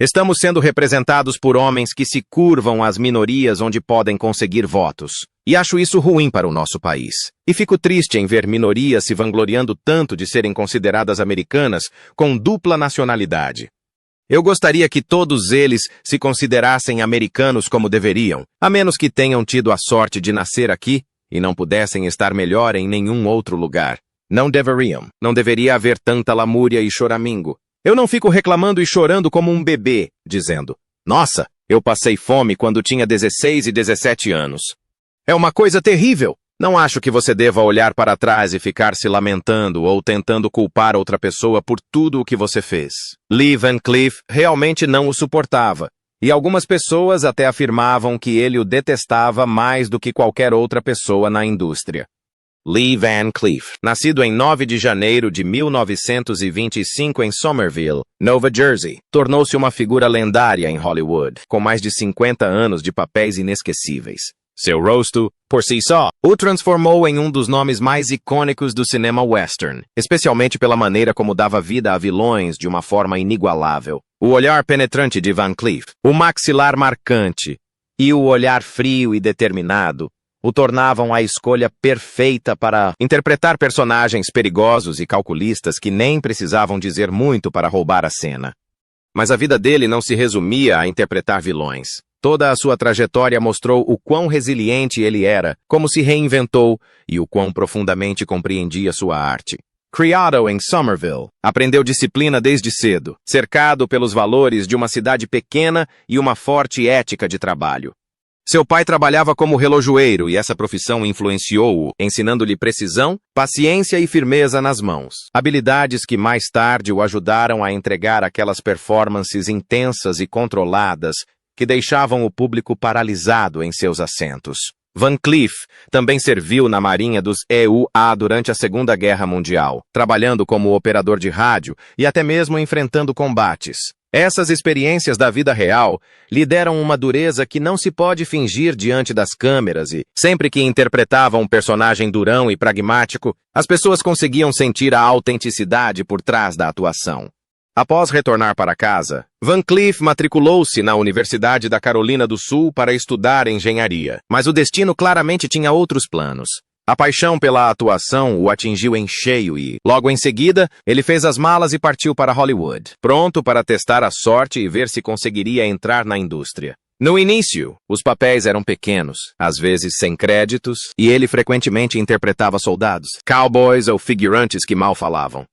Estamos sendo representados por homens que se curvam às minorias onde podem conseguir votos. E acho isso ruim para o nosso país. E fico triste em ver minorias se vangloriando tanto de serem consideradas americanas com dupla nacionalidade. Eu gostaria que todos eles se considerassem americanos como deveriam, a menos que tenham tido a sorte de nascer aqui e não pudessem estar melhor em nenhum outro lugar. Não deveriam. Não deveria haver tanta lamúria e choramingo. Eu não fico reclamando e chorando como um bebê, dizendo: nossa, eu passei fome quando tinha 16 e 17 anos. É uma coisa terrível. Não acho que você deva olhar para trás e ficar se lamentando ou tentando culpar outra pessoa por tudo o que você fez. Lee Van Cleef realmente não o suportava, e algumas pessoas até afirmavam que ele o detestava mais do que qualquer outra pessoa na indústria. Lee Van Cleef, nascido em 9 de janeiro de 1925 em Somerville, Nova Jersey, tornou-se uma figura lendária em Hollywood, com mais de 50 anos de papéis inesquecíveis. Seu rosto, por si só, o transformou em um dos nomes mais icônicos do cinema western, especialmente pela maneira como dava vida a vilões de uma forma inigualável. O olhar penetrante de Van Cleef, o maxilar marcante e o olhar frio e determinado o tornavam a escolha perfeita para interpretar personagens perigosos e calculistas que nem precisavam dizer muito para roubar a cena. Mas a vida dele não se resumia a interpretar vilões. Toda a sua trajetória mostrou o quão resiliente ele era, como se reinventou e o quão profundamente compreendia sua arte. Criado em Somerville, aprendeu disciplina desde cedo, cercado pelos valores de uma cidade pequena e uma forte ética de trabalho. Seu pai trabalhava como relojoeiro e essa profissão influenciou-o, ensinando-lhe precisão, paciência e firmeza nas mãos. Habilidades que mais tarde o ajudaram a entregar aquelas performances intensas e controladas que deixavam o público paralisado em seus assentos. Van Cleef também serviu na Marinha dos EUA durante a Segunda Guerra Mundial, trabalhando como operador de rádio e até mesmo enfrentando combates. Essas experiências da vida real lhe deram uma dureza que não se pode fingir diante das câmeras e, sempre que interpretava um personagem durão e pragmático, as pessoas conseguiam sentir a autenticidade por trás da atuação. Após retornar para casa, Van Cleef matriculou-se na Universidade da Carolina do Sul para estudar engenharia, mas o destino claramente tinha outros planos. A paixão pela atuação o atingiu em cheio e, logo em seguida, ele fez as malas e partiu para Hollywood, pronto para testar a sorte e ver se conseguiria entrar na indústria. No início, os papéis eram pequenos, às vezes sem créditos, e ele frequentemente interpretava soldados, cowboys ou figurantes que mal falavam.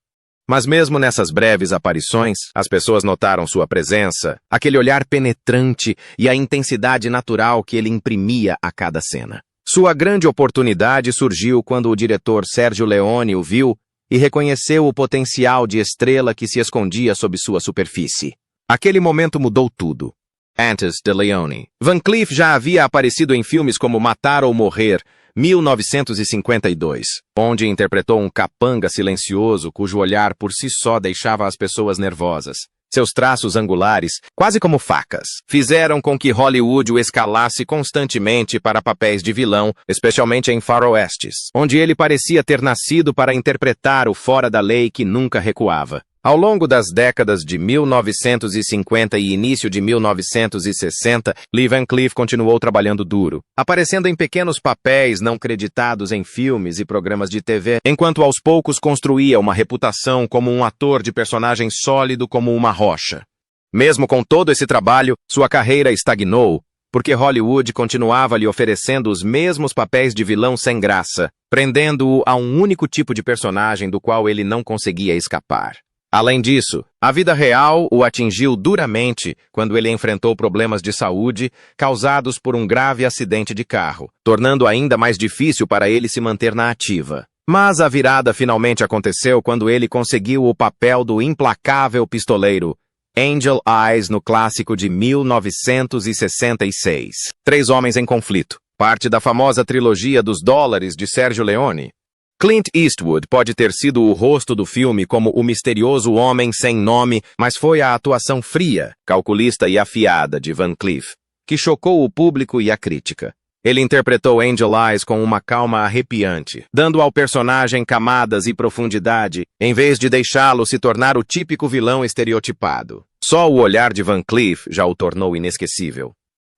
Mas mesmo nessas breves aparições, as pessoas notaram sua presença, aquele olhar penetrante e a intensidade natural que ele imprimia a cada cena. Sua grande oportunidade surgiu quando o diretor Sergio Leone o viu e reconheceu o potencial de estrela que se escondia sob sua superfície. Aquele momento mudou tudo. Antes de Leone, Van Cleef já havia aparecido em filmes como Matar ou Morrer, 1952, onde interpretou um capanga silencioso cujo olhar por si só deixava as pessoas nervosas. Seus traços angulares, quase como facas, fizeram com que Hollywood o escalasse constantemente para papéis de vilão, especialmente em faroestes, onde ele parecia ter nascido para interpretar o fora da lei que nunca recuava. Ao longo das décadas de 1950 e início de 1960, Lee Van Cleef continuou trabalhando duro, aparecendo em pequenos papéis não creditados em filmes e programas de TV, enquanto aos poucos construía uma reputação como um ator de personagem sólido como uma rocha. Mesmo com todo esse trabalho, sua carreira estagnou, porque Hollywood continuava lhe oferecendo os mesmos papéis de vilão sem graça, prendendo-o a um único tipo de personagem do qual ele não conseguia escapar. Além disso, a vida real o atingiu duramente quando ele enfrentou problemas de saúde causados por um grave acidente de carro, tornando ainda mais difícil para ele se manter na ativa. Mas a virada finalmente aconteceu quando ele conseguiu o papel do implacável pistoleiro Angel Eyes no clássico de 1966, Três Homens em Conflito, parte da famosa trilogia dos dólares de Sergio Leone. Clint Eastwood pode ter sido o rosto do filme como o misterioso homem sem nome, mas foi a atuação fria, calculista e afiada de Van Cleef que chocou o público e a crítica. Ele interpretou Angel Eyes com uma calma arrepiante, dando ao personagem camadas e profundidade, em vez de deixá-lo se tornar o típico vilão estereotipado. Só o olhar de Van Cleef já o tornou inesquecível.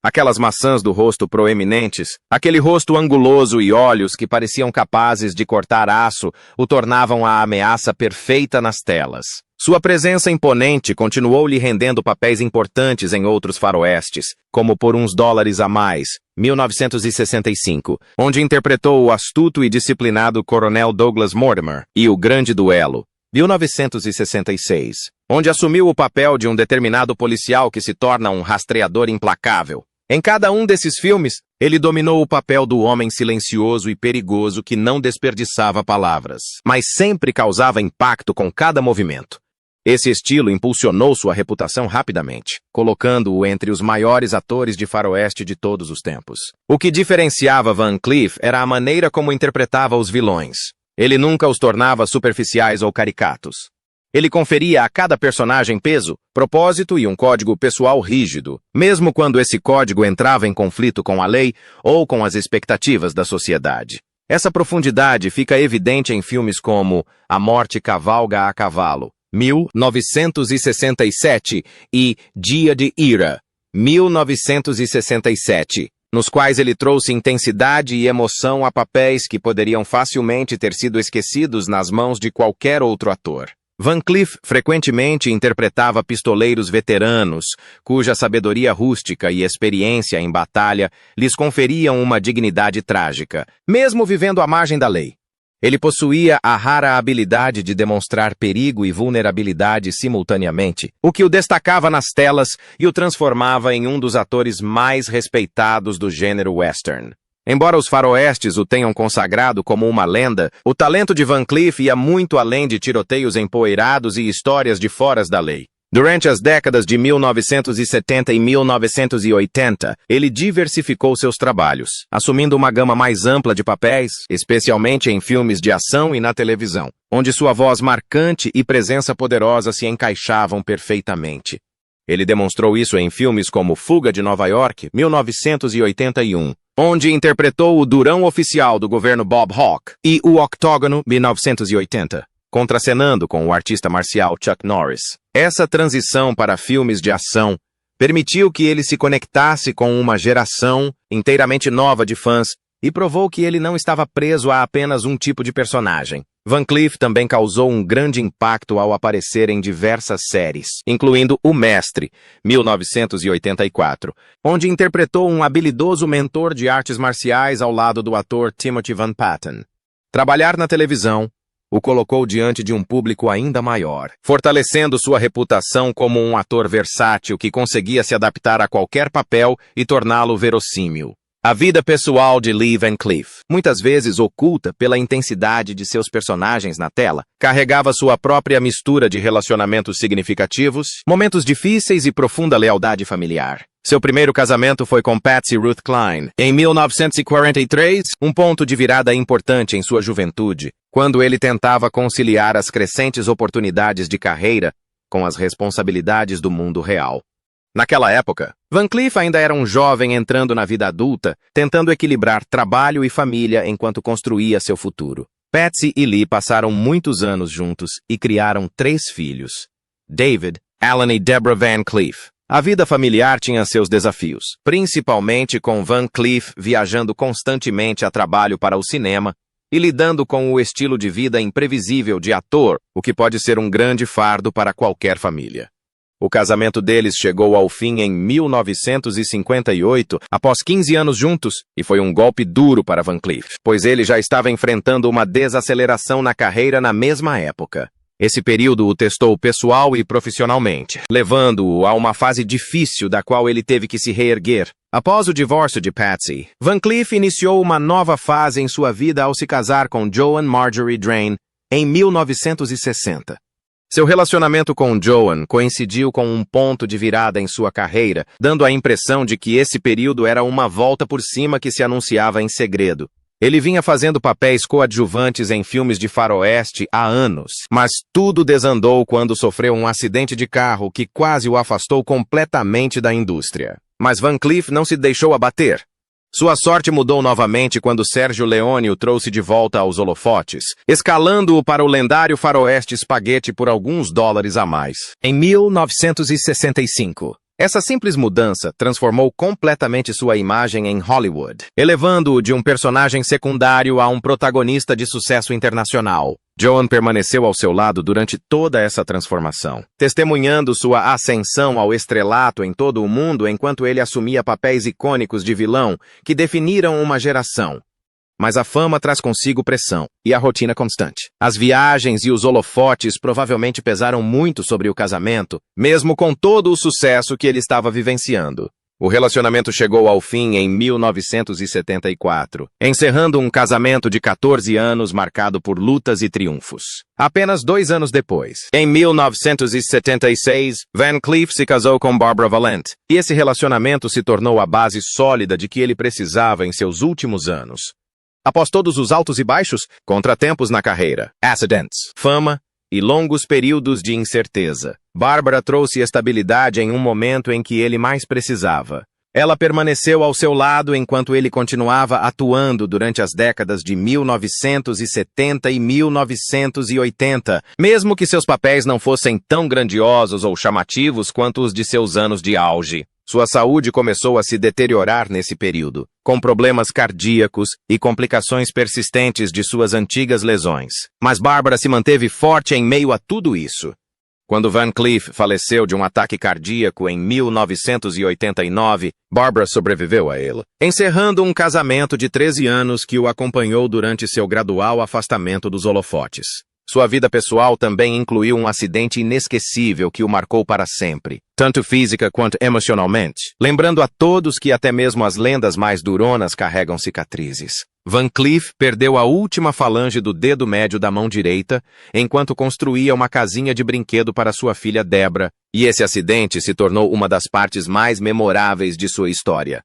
Aquelas maçãs do rosto proeminentes, aquele rosto anguloso e olhos que pareciam capazes de cortar aço, o tornavam a ameaça perfeita nas telas. Sua presença imponente continuou lhe rendendo papéis importantes em outros faroestes, como Por uns Dólares a Mais, 1965, onde interpretou o astuto e disciplinado Coronel Douglas Mortimer, e O Grande Duelo, 1966, onde assumiu o papel de um determinado policial que se torna um rastreador implacável. Em cada um desses filmes, ele dominou o papel do homem silencioso e perigoso que não desperdiçava palavras, mas sempre causava impacto com cada movimento. Esse estilo impulsionou sua reputação rapidamente, colocando-o entre os maiores atores de faroeste de todos os tempos. O que diferenciava Van Cleef era a maneira como interpretava os vilões. Ele nunca os tornava superficiais ou caricatos. Ele conferia a cada personagem peso, propósito e um código pessoal rígido, mesmo quando esse código entrava em conflito com a lei ou com as expectativas da sociedade. Essa profundidade fica evidente em filmes como A Morte Cavalga a Cavalo, 1967, e Dia de Ira, 1967, nos quais ele trouxe intensidade e emoção a papéis que poderiam facilmente ter sido esquecidos nas mãos de qualquer outro ator. Van Cleef frequentemente interpretava pistoleiros veteranos, cuja sabedoria rústica e experiência em batalha lhes conferiam uma dignidade trágica, mesmo vivendo à margem da lei. Ele possuía a rara habilidade de demonstrar perigo e vulnerabilidade simultaneamente, o que o destacava nas telas e o transformava em um dos atores mais respeitados do gênero western. Embora os faroestes o tenham consagrado como uma lenda, o talento de Van Cleef ia muito além de tiroteios empoeirados e histórias de foras da lei. Durante as décadas de 1970 e 1980, ele diversificou seus trabalhos, assumindo uma gama mais ampla de papéis, especialmente em filmes de ação e na televisão, onde sua voz marcante e presença poderosa se encaixavam perfeitamente. Ele demonstrou isso em filmes como Fuga de Nova York, 1981, onde interpretou o durão oficial do governo Bob Hawke, e O Octógono, 1980, contracenando com o artista marcial Chuck Norris. Essa transição para filmes de ação permitiu que ele se conectasse com uma geração inteiramente nova de fãs e provou que ele não estava preso a apenas um tipo de personagem. Van Cleef também causou um grande impacto ao aparecer em diversas séries, incluindo O Mestre, 1984, onde interpretou um habilidoso mentor de artes marciais ao lado do ator Timothy Van Patten. Trabalhar na televisão o colocou diante de um público ainda maior, fortalecendo sua reputação como um ator versátil que conseguia se adaptar a qualquer papel e torná-lo verossímil. A vida pessoal de Lee Van Cleef, muitas vezes oculta pela intensidade de seus personagens na tela, carregava sua própria mistura de relacionamentos significativos, momentos difíceis e profunda lealdade familiar. Seu primeiro casamento foi com Patsy Ruth Cline, em 1943, um ponto de virada importante em sua juventude, quando ele tentava conciliar as crescentes oportunidades de carreira com as responsabilidades do mundo real. Naquela época, Van Cleef ainda era um jovem entrando na vida adulta, tentando equilibrar trabalho e família enquanto construía seu futuro. Patsy e Lee passaram muitos anos juntos e criaram 3 filhos: David, Alan e Deborah Van Cleef. A vida familiar tinha seus desafios, principalmente com Van Cleef viajando constantemente a trabalho para o cinema e lidando com o estilo de vida imprevisível de ator, o que pode ser um grande fardo para qualquer família. O casamento deles chegou ao fim em 1958, após 15 anos juntos, e foi um golpe duro para Van Cleef, pois ele já estava enfrentando uma desaceleração na carreira na mesma época. Esse período o testou pessoal e profissionalmente, levando-o a uma fase difícil da qual ele teve que se reerguer. Após o divórcio de Patsy, Van Cleef iniciou uma nova fase em sua vida ao se casar com Joan Marjorie Drain em 1960. Seu relacionamento com Joan coincidiu com um ponto de virada em sua carreira, dando a impressão de que esse período era uma volta por cima que se anunciava em segredo. Ele vinha fazendo papéis coadjuvantes em filmes de faroeste há anos, mas tudo desandou quando sofreu um acidente de carro que quase o afastou completamente da indústria. Mas Van Cleef não se deixou abater. Sua sorte mudou novamente quando Sergio Leone o trouxe de volta aos holofotes, escalando-o para o lendário faroeste Spaghetti por alguns dólares a mais. Em 1965, essa simples mudança transformou completamente sua imagem em Hollywood, elevando-o de um personagem secundário a um protagonista de sucesso internacional. Joan permaneceu ao seu lado durante toda essa transformação, testemunhando sua ascensão ao estrelato em todo o mundo enquanto ele assumia papéis icônicos de vilão que definiram uma geração. Mas a fama traz consigo pressão e a rotina constante. As viagens e os holofotes provavelmente pesaram muito sobre o casamento, mesmo com todo o sucesso que ele estava vivenciando. O relacionamento chegou ao fim em 1974, encerrando um casamento de 14 anos marcado por lutas e triunfos. Apenas 2 anos depois, em 1976, Van Cleef se casou com Barbara Valent, e esse relacionamento se tornou a base sólida de que ele precisava em seus últimos anos. Após todos os altos e baixos, contratempos na carreira, acidentes, fama e longos períodos de incerteza, Barbara trouxe estabilidade em um momento em que ele mais precisava. Ela permaneceu ao seu lado enquanto ele continuava atuando durante as décadas de 1970 e 1980, mesmo que seus papéis não fossem tão grandiosos ou chamativos quanto os de seus anos de auge. Sua saúde começou a se deteriorar nesse período, com problemas cardíacos e complicações persistentes de suas antigas lesões. Mas Barbara se manteve forte em meio a tudo isso. Quando Van Cleef faleceu de um ataque cardíaco em 1989, Barbara sobreviveu a ele, encerrando um casamento de 13 anos que o acompanhou durante seu gradual afastamento dos holofotes. Sua vida pessoal também incluiu um acidente inesquecível que o marcou para sempre, tanto física quanto emocionalmente, lembrando a todos que até mesmo as lendas mais duronas carregam cicatrizes. Van Cleef perdeu a última falange do dedo médio da mão direita enquanto construía uma casinha de brinquedo para sua filha Debra, e esse acidente se tornou uma das partes mais memoráveis de sua história.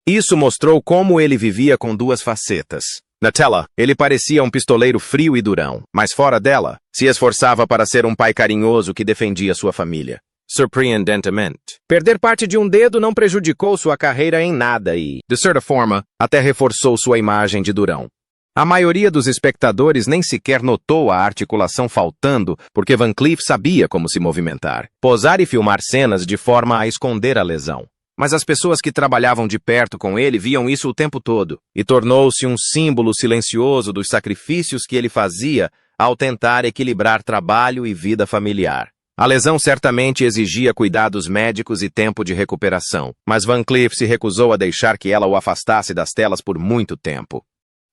Isso mostrou como ele vivia com duas facetas. Na tela, ele parecia um pistoleiro frio e durão, mas fora dela, se esforçava para ser um pai carinhoso que defendia sua família. Surpreendentemente, perder parte de um dedo não prejudicou sua carreira em nada e, de certa forma, até reforçou sua imagem de durão. A maioria dos espectadores nem sequer notou a articulação faltando porque Van Cleef sabia como se movimentar, posar e filmar cenas de forma a esconder a lesão. Mas as pessoas que trabalhavam de perto com ele viam isso o tempo todo, e tornou-se um símbolo silencioso dos sacrifícios que ele fazia ao tentar equilibrar trabalho e vida familiar. A lesão certamente exigia cuidados médicos e tempo de recuperação, mas Van Cleef se recusou a deixar que ela o afastasse das telas por muito tempo.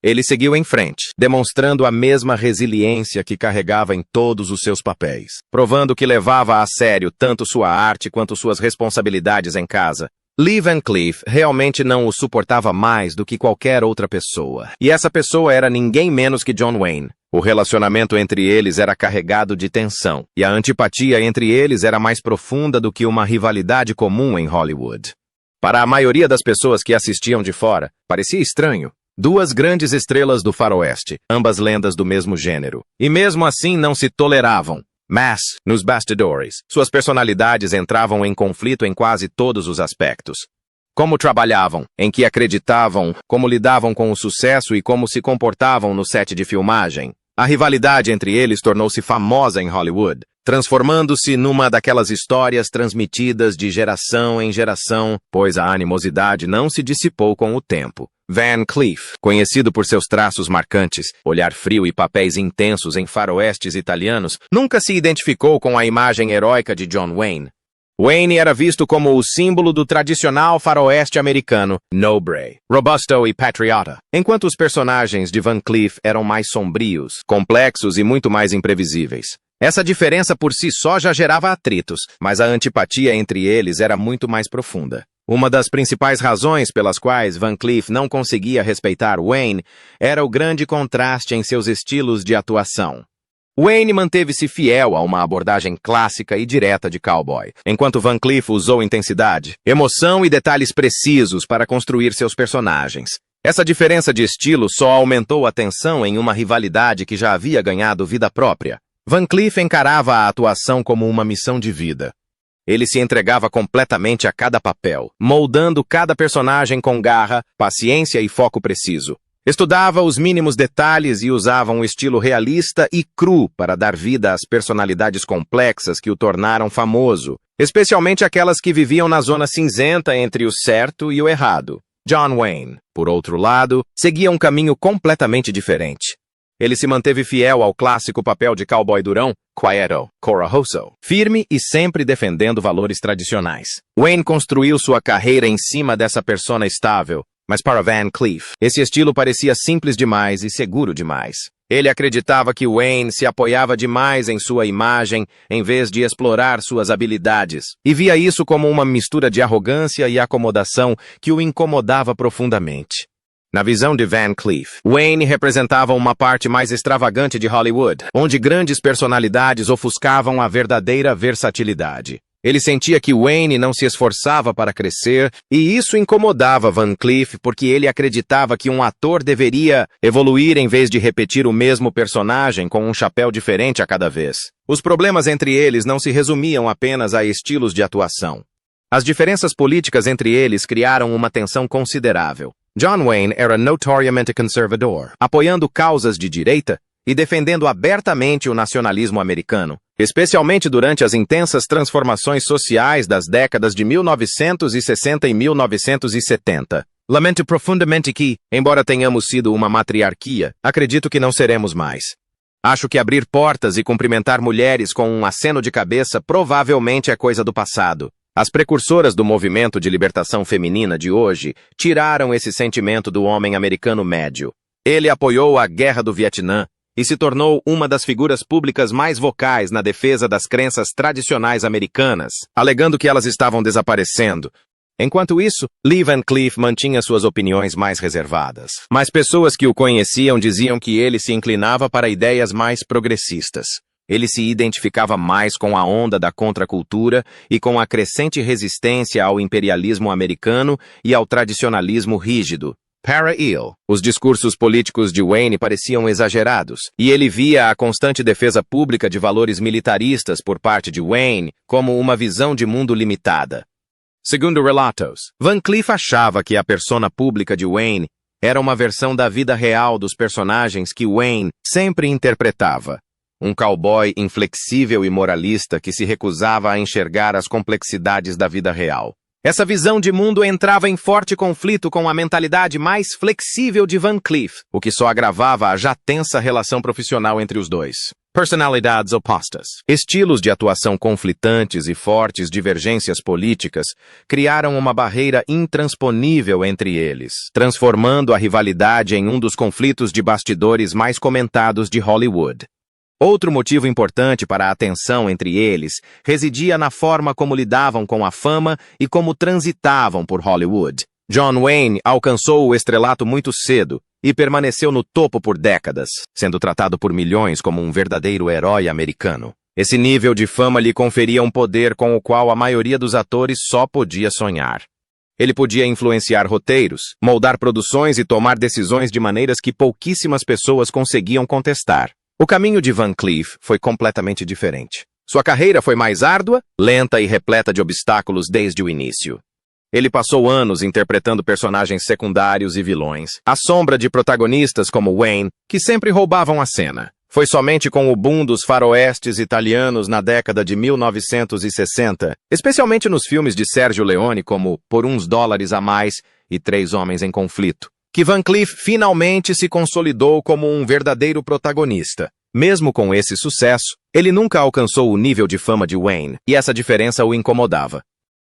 Ele seguiu em frente, demonstrando a mesma resiliência que carregava em todos os seus papéis, provando que levava a sério tanto sua arte quanto suas responsabilidades em casa. Lee Van Cleef realmente não o suportava mais do que qualquer outra pessoa, e essa pessoa era ninguém menos que John Wayne. O relacionamento entre eles era carregado de tensão, e a antipatia entre eles era mais profunda do que uma rivalidade comum em Hollywood. Para a maioria das pessoas que assistiam de fora, parecia estranho. Duas grandes estrelas do faroeste, ambas lendas do mesmo gênero. E mesmo assim não se toleravam. Mas, nos bastidores, suas personalidades entravam em conflito em quase todos os aspectos. Como trabalhavam, em que acreditavam, como lidavam com o sucesso e como se comportavam no set de filmagem. A rivalidade entre eles tornou-se famosa em Hollywood, transformando-se numa daquelas histórias transmitidas de geração em geração, pois a animosidade não se dissipou com o tempo. Van Cleef, conhecido por seus traços marcantes, olhar frio e papéis intensos em faroestes italianos, nunca se identificou com a imagem heróica de John Wayne. Wayne era visto como o símbolo do tradicional faroeste americano, noble, robusto e patriota, enquanto os personagens de Van Cleef eram mais sombrios, complexos e muito mais imprevisíveis. Essa diferença por si só já gerava atritos, mas a antipatia entre eles era muito mais profunda. Uma das principais razões pelas quais Van Cleef não conseguia respeitar Wayne era o grande contraste em seus estilos de atuação. Wayne manteve-se fiel a uma abordagem clássica e direta de cowboy, enquanto Van Cleef usou intensidade, emoção e detalhes precisos para construir seus personagens. Essa diferença de estilo só aumentou a tensão em uma rivalidade que já havia ganhado vida própria. Van Cleef encarava a atuação como uma missão de vida. Ele se entregava completamente a cada papel, moldando cada personagem com garra, paciência e foco preciso. Estudava os mínimos detalhes e usava um estilo realista e cru para dar vida às personalidades complexas que o tornaram famoso, especialmente aquelas que viviam na zona cinzenta entre o certo e o errado. John Wayne, por outro lado, seguia um caminho completamente diferente. Ele se manteve fiel ao clássico papel de cowboy durão, Quieto, Corajoso, firme e sempre defendendo valores tradicionais. Wayne construiu sua carreira em cima dessa persona estável, mas para Van Cleef, esse estilo parecia simples demais e seguro demais. Ele acreditava que Wayne se apoiava demais em sua imagem em vez de explorar suas habilidades, e via isso como uma mistura de arrogância e acomodação que o incomodava profundamente. Na visão de Van Cleef, Wayne representava uma parte mais extravagante de Hollywood, onde grandes personalidades ofuscavam a verdadeira versatilidade. Ele sentia que Wayne não se esforçava para crescer, e isso incomodava Van Cleef porque ele acreditava que um ator deveria evoluir em vez de repetir o mesmo personagem com um chapéu diferente a cada vez. Os problemas entre eles não se resumiam apenas a estilos de atuação. As diferenças políticas entre eles criaram uma tensão considerável. John Wayne era notoriamente conservador, apoiando causas de direita e defendendo abertamente o nacionalismo americano, especialmente durante as intensas transformações sociais das décadas de 1960 e 1970. Lamento profundamente que, embora tenhamos sido uma matriarquia, acredito que não seremos mais. Acho que abrir portas e cumprimentar mulheres com um aceno de cabeça provavelmente é coisa do passado. As precursoras do movimento de libertação feminina de hoje tiraram esse sentimento do homem americano médio. Ele apoiou a Guerra do Vietnã e se tornou uma das figuras públicas mais vocais na defesa das crenças tradicionais americanas, alegando que elas estavam desaparecendo. Enquanto isso, Lee Van Cleef mantinha suas opiniões mais reservadas. Mas pessoas que o conheciam diziam que ele se inclinava para ideias mais progressistas. Ele se identificava mais com a onda da contracultura e com a crescente resistência ao imperialismo americano e ao tradicionalismo rígido. Para ele, os discursos políticos de Wayne pareciam exagerados, e ele via a constante defesa pública de valores militaristas por parte de Wayne como uma visão de mundo limitada. Segundo relatos, Van Cleef achava que a persona pública de Wayne era uma versão da vida real dos personagens que Wayne sempre interpretava. Um cowboy inflexível e moralista que se recusava a enxergar as complexidades da vida real. Essa visão de mundo entrava em forte conflito com a mentalidade mais flexível de Van Cleef, o que só agravava a já tensa relação profissional entre os dois. Personalidades opostas. Estilos de atuação conflitantes e fortes divergências políticas criaram uma barreira intransponível entre eles, transformando a rivalidade em um dos conflitos de bastidores mais comentados de Hollywood. Outro motivo importante para a tensão entre eles residia na forma como lidavam com a fama e como transitavam por Hollywood. John Wayne alcançou o estrelato muito cedo e permaneceu no topo por décadas, sendo tratado por milhões como um verdadeiro herói americano. Esse nível de fama lhe conferia um poder com o qual a maioria dos atores só podia sonhar. Ele podia influenciar roteiros, moldar produções e tomar decisões de maneiras que pouquíssimas pessoas conseguiam contestar. O caminho de Van Cleef foi completamente diferente. Sua carreira foi mais árdua, lenta e repleta de obstáculos desde o início. Ele passou anos interpretando personagens secundários e vilões, à sombra de protagonistas como Wayne, que sempre roubavam a cena. Foi somente com o boom dos faroestes italianos na década de 1960, especialmente nos filmes de Sergio Leone como Por Uns Dólares a Mais e Três Homens em Conflito, que Van Cleef finalmente se consolidou como um verdadeiro protagonista. Mesmo com esse sucesso, ele nunca alcançou o nível de fama de Wayne, e essa diferença o incomodava.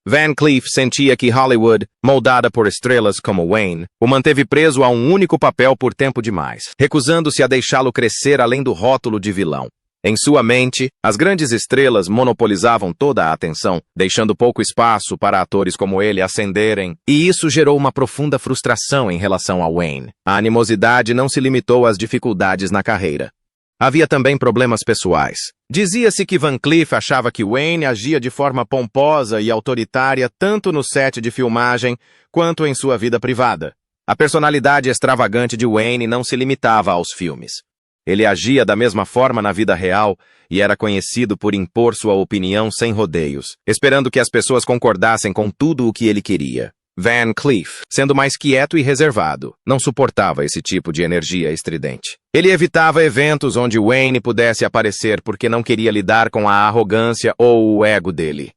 Van Cleef sentia que Hollywood, moldada por estrelas como Wayne, o manteve preso a um único papel por tempo demais, recusando-se a deixá-lo crescer além do rótulo de vilão. Em sua mente, as grandes estrelas monopolizavam toda a atenção, deixando pouco espaço para atores como ele ascenderem, e isso gerou uma profunda frustração em relação a Wayne. A animosidade não se limitou às dificuldades na carreira. Havia também problemas pessoais. Dizia-se que Van Cleef achava que Wayne agia de forma pomposa e autoritária tanto no set de filmagem quanto em sua vida privada. A personalidade extravagante de Wayne não se limitava aos filmes. Ele agia da mesma forma na vida real e era conhecido por impor sua opinião sem rodeios, esperando que as pessoas concordassem com tudo o que ele queria. Van Cleef, sendo mais quieto e reservado, não suportava esse tipo de energia estridente. Ele evitava eventos onde Wayne pudesse aparecer porque não queria lidar com a arrogância ou o ego dele.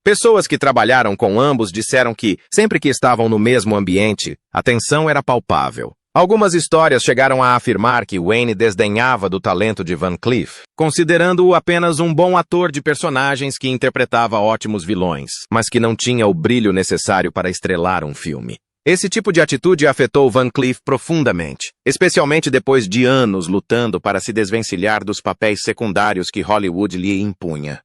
Pessoas que trabalharam com ambos disseram que, sempre que estavam no mesmo ambiente, a tensão era palpável. Algumas histórias chegaram a afirmar que Wayne desdenhava do talento de Van Cleef, considerando-o apenas um bom ator de personagens que interpretava ótimos vilões, mas que não tinha o brilho necessário para estrelar um filme. Esse tipo de atitude afetou Van Cleef profundamente, especialmente depois de anos lutando para se desvencilhar dos papéis secundários que Hollywood lhe impunha.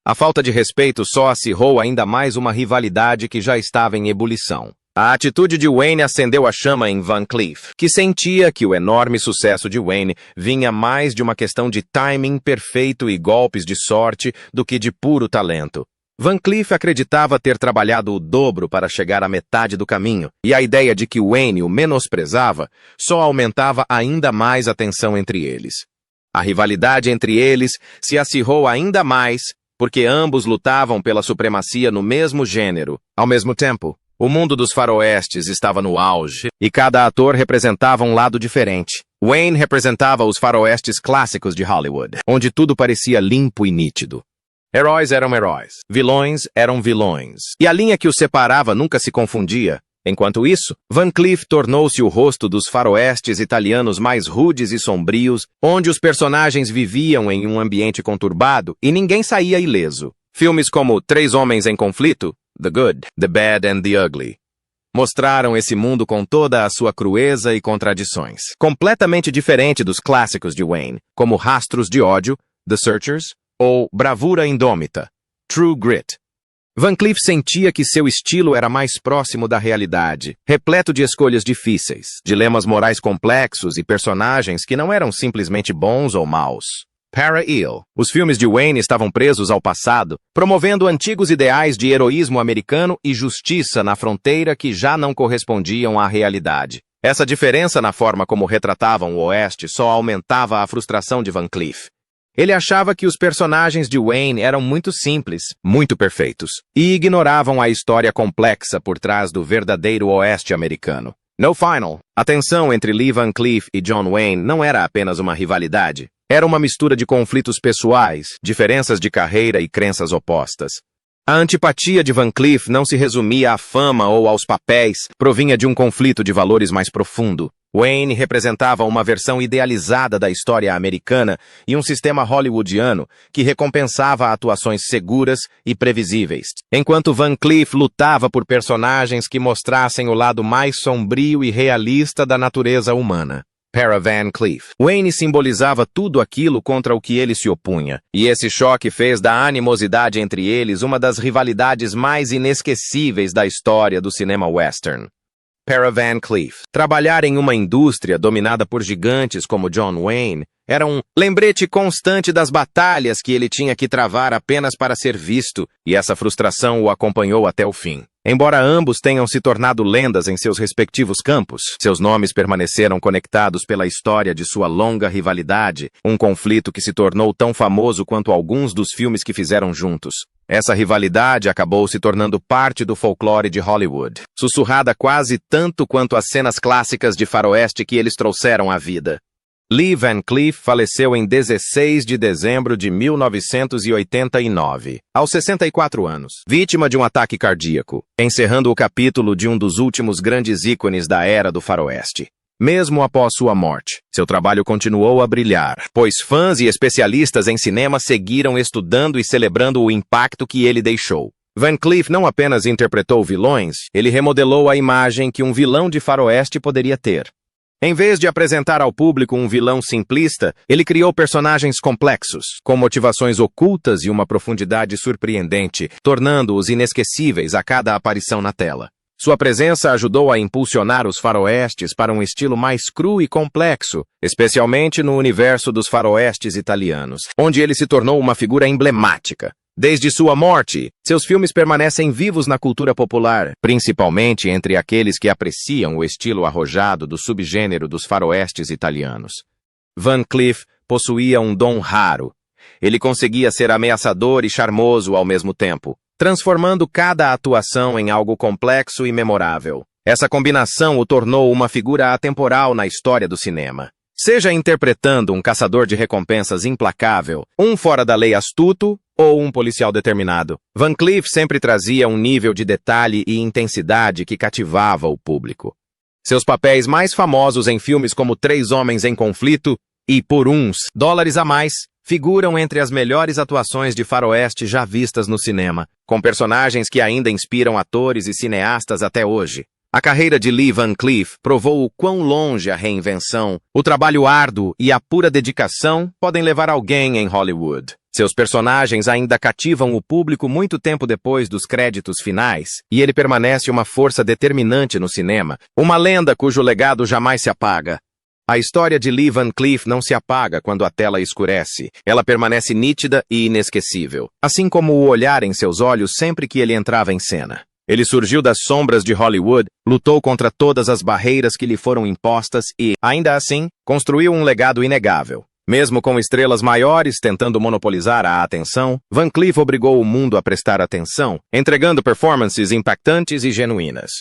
A falta de respeito só acirrou ainda mais uma rivalidade que já estava em ebulição. A atitude de Wayne acendeu a chama em Van Cleef, que sentia que o enorme sucesso de Wayne vinha mais de uma questão de timing perfeito e golpes de sorte do que de puro talento. Van Cleef acreditava ter trabalhado o dobro para chegar à metade do caminho, e a ideia de que Wayne o menosprezava só aumentava ainda mais a tensão entre eles. A rivalidade entre eles se acirrou ainda mais porque ambos lutavam pela supremacia no mesmo gênero. Ao mesmo tempo, o mundo dos faroestes estava no auge, e cada ator representava um lado diferente. Wayne representava os faroestes clássicos de Hollywood, onde tudo parecia limpo e nítido. Heróis eram heróis, vilões eram vilões, e a linha que os separava nunca se confundia. Enquanto isso, Van Cleef tornou-se o rosto dos faroestes italianos mais rudes e sombrios, onde os personagens viviam em um ambiente conturbado e ninguém saía ileso. Filmes como Três Homens em Conflito, The Good, The Bad and the Ugly, mostraram esse mundo com toda a sua crueza e contradições, completamente diferente dos clássicos de Wayne, como Rastros de Ódio, The Searchers, ou Bravura Indômita, True Grit. Van Cleef sentia que seu estilo era mais próximo da realidade, repleto de escolhas difíceis, dilemas morais complexos e personagens que não eram simplesmente bons ou maus. Para-Il. Os filmes de Wayne estavam presos ao passado, promovendo antigos ideais de heroísmo americano e justiça na fronteira que já não correspondiam à realidade. Essa diferença na forma como retratavam o Oeste só aumentava a frustração de Van Cleef. Ele achava que os personagens de Wayne eram muito simples, muito perfeitos, e ignoravam a história complexa por trás do verdadeiro Oeste americano. No Final, a tensão entre Lee Van Cleef e John Wayne não era apenas uma rivalidade. Era uma mistura de conflitos pessoais, diferenças de carreira e crenças opostas. A antipatia de Van Cleef não se resumia à fama ou aos papéis, provinha de um conflito de valores mais profundo. Wayne representava uma versão idealizada da história americana e um sistema hollywoodiano que recompensava atuações seguras e previsíveis, enquanto Van Cleef lutava por personagens que mostrassem o lado mais sombrio e realista da natureza humana. Para Van Cleef. Wayne simbolizava tudo aquilo contra o que ele se opunha, e esse choque fez da animosidade entre eles uma das rivalidades mais inesquecíveis da história do cinema western. Para Van Cleef. Trabalhar em uma indústria dominada por gigantes como John Wayne era um lembrete constante das batalhas que ele tinha que travar apenas para ser visto, e essa frustração o acompanhou até o fim. Embora ambos tenham se tornado lendas em seus respectivos campos, seus nomes permaneceram conectados pela história de sua longa rivalidade, um conflito que se tornou tão famoso quanto alguns dos filmes que fizeram juntos. Essa rivalidade acabou se tornando parte do folclore de Hollywood, sussurrada quase tanto quanto as cenas clássicas de faroeste que eles trouxeram à vida. Lee Van Cleef faleceu em 16 de dezembro de 1989, aos 64 anos, vítima de um ataque cardíaco, encerrando o capítulo de um dos últimos grandes ícones da era do faroeste. Mesmo após sua morte, seu trabalho continuou a brilhar, pois fãs e especialistas em cinema seguiram estudando e celebrando o impacto que ele deixou. Van Cleef não apenas interpretou vilões, ele remodelou a imagem que um vilão de faroeste poderia ter. Em vez de apresentar ao público um vilão simplista, ele criou personagens complexos, com motivações ocultas e uma profundidade surpreendente, tornando-os inesquecíveis a cada aparição na tela. Sua presença ajudou a impulsionar os faroestes para um estilo mais cru e complexo, especialmente no universo dos faroestes italianos, onde ele se tornou uma figura emblemática. Desde sua morte, seus filmes permanecem vivos na cultura popular, principalmente entre aqueles que apreciam o estilo arrojado do subgênero dos faroestes italianos. Van Cleef possuía um dom raro. Ele conseguia ser ameaçador e charmoso ao mesmo tempo, transformando cada atuação em algo complexo e memorável. Essa combinação o tornou uma figura atemporal na história do cinema. Seja interpretando um caçador de recompensas implacável, um fora-da-lei astuto ou um policial determinado, Van Cleef sempre trazia um nível de detalhe e intensidade que cativava o público. Seus papéis mais famosos em filmes como Três Homens em Conflito e Por Uns Dólares a Mais figuram entre as melhores atuações de faroeste já vistas no cinema, com personagens que ainda inspiram atores e cineastas até hoje. A carreira de Lee Van Cleef provou o quão longe a reinvenção, o trabalho árduo e a pura dedicação podem levar alguém em Hollywood. Seus personagens ainda cativam o público muito tempo depois dos créditos finais, e ele permanece uma força determinante no cinema, uma lenda cujo legado jamais se apaga. A história de Lee Van Cleef não se apaga quando a tela escurece. Ela permanece nítida e inesquecível, assim como o olhar em seus olhos sempre que ele entrava em cena. Ele surgiu das sombras de Hollywood, lutou contra todas as barreiras que lhe foram impostas e, ainda assim, construiu um legado inegável. Mesmo com estrelas maiores tentando monopolizar a atenção, Van Cleef obrigou o mundo a prestar atenção, entregando performances impactantes e genuínas.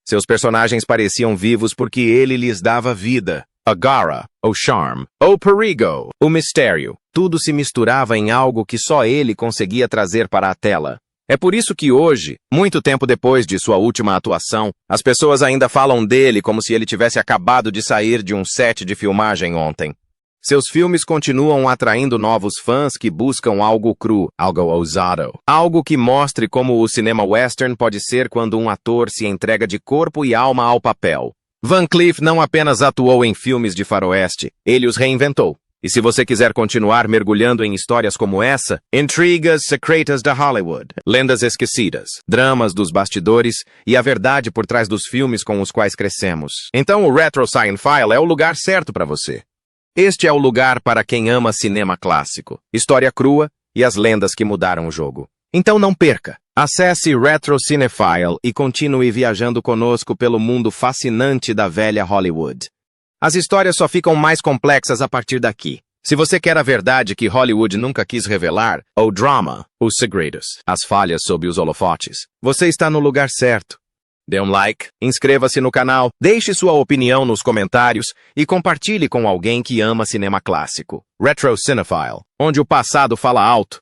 Seus personagens pareciam vivos porque ele lhes dava vida. A garra, o charme, o perigo, o mistério, tudo se misturava em algo que só ele conseguia trazer para a tela. É por isso que hoje, muito tempo depois de sua última atuação, as pessoas ainda falam dele como se ele tivesse acabado de sair de um set de filmagem ontem. Seus filmes continuam atraindo novos fãs que buscam algo cru, algo ousado, algo que mostre como o cinema western pode ser quando um ator se entrega de corpo e alma ao papel. Van Cleef não apenas atuou em filmes de faroeste, ele os reinventou. E se você quiser continuar mergulhando em histórias como essa, intrigas secretas da Hollywood, lendas esquecidas, dramas dos bastidores e a verdade por trás dos filmes com os quais crescemos, então o Retro Cinephile é o lugar certo para você. Este é o lugar para quem ama cinema clássico, história crua e as lendas que mudaram o jogo. Então não perca! Acesse Retro Cinephile e continue viajando conosco pelo mundo fascinante da velha Hollywood. As histórias só ficam mais complexas a partir daqui. Se você quer a verdade que Hollywood nunca quis revelar, o drama, os segredos, as falhas sob os holofotes, você está no lugar certo. Dê um like, inscreva-se no canal, deixe sua opinião nos comentários e compartilhe com alguém que ama cinema clássico. Retro Cinephile, onde o passado fala alto